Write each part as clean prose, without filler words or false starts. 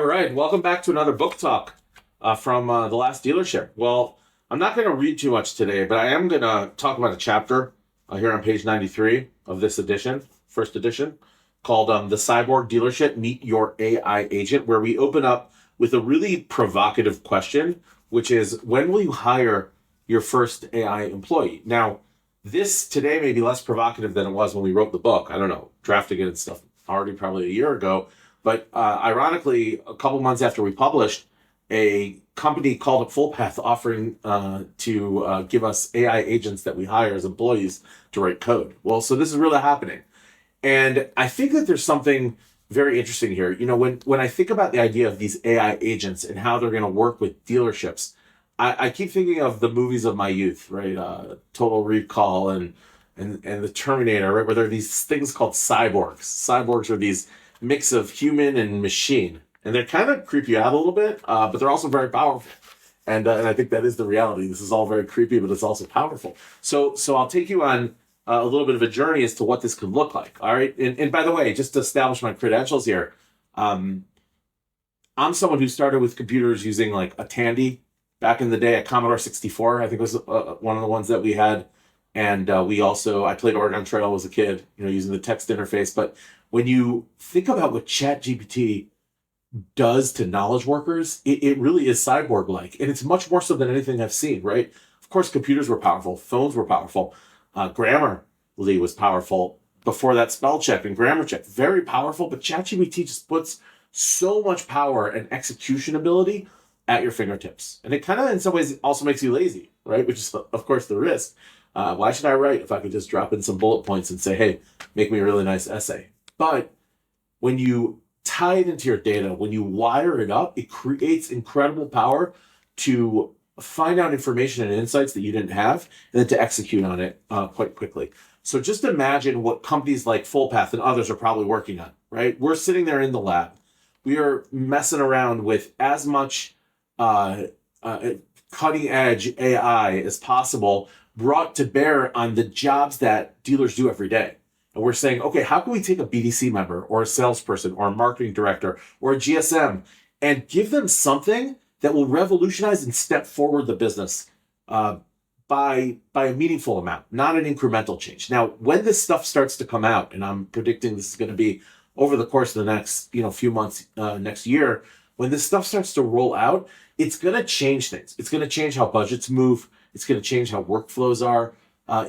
All right, welcome back to another book talk from the last dealership. Well, I'm not going to read too much today, but I am going to talk about a chapter here on page 93 of this edition, first edition, called The Cyborg Dealership, Meet Your AI Agent, where we open up with a really provocative question, which is, when will you hire your first AI employee? Now, this today may be less provocative than it was when we wrote the book. I don't know, drafting it and stuff already probably a year ago. But ironically, a couple months after we published, a company called Fullpath offering to give us AI agents that we hire as employees to write code. Well, so this is really happening. And I think that there's something very interesting here. You know, when I think about the idea of these AI agents and how they're going to work with dealerships, I keep thinking of the movies of my youth, right? Total Recall and the Terminator, right? Where there are these things called cyborgs. Cyborgs are these mix of human and machine, and they're kind of creep you out a little bit, but they're also very powerful. And I think that is the reality. This is all very creepy, but it's also powerful. So I'll take you on a little bit of a journey as to what this could look like. All right. And by the way, just to establish my credentials here, I'm someone who started with computers using like a Tandy back in the day, a Commodore 64, I think was one of the ones that we had. And I played Oregon Trail as a kid, using the text interface. But when you think about what ChatGPT does to knowledge workers, it really is cyborg-like. And it's much more so than anything I've seen, right? Of course, computers were powerful. Phones were powerful. Grammarly was powerful. Before that, spell check and grammar check, very powerful. But ChatGPT just puts so much power and execution ability at your fingertips. And it kind of, in some ways, also makes you lazy, right? Which is, of course, the risk. Why should I write if I could just drop in some bullet points and say, hey, make me a really nice essay? But when you tie it into your data, when you wire it up, it creates incredible power to find out information and insights that you didn't have, and then to execute on it quite quickly. So just imagine what companies like Fullpath and others are probably working on, right? We're sitting there in the lab. We are messing around with as much cutting edge AI as possible, brought to bear on the jobs that dealers do every day. And we're saying, okay, how can we take a BDC member or a salesperson or a marketing director or a GSM and give them something that will revolutionize and step forward the business by a meaningful amount, not an incremental change. Now, when this stuff starts to come out, and I'm predicting this is going to be over the course of the next few months, next year, when this stuff starts to roll out, it's going to change things. It's going to change how budgets move. It's going to change how workflows are.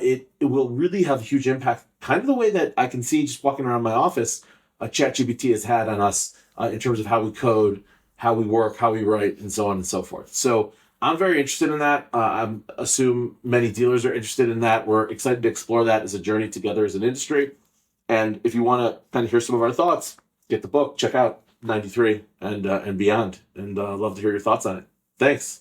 It will really have a huge impact, kind of the way that I can see just walking around my office, ChatGPT has had on us in terms of how we code, how we work, how we write, and so on and so forth. So I'm very interested in that. I assume many dealers are interested in that. We're excited to explore that as a journey together as an industry. And if you want to kind of hear some of our thoughts, get the book, check out 93 and beyond. And I'd love to hear your thoughts on it. Thanks.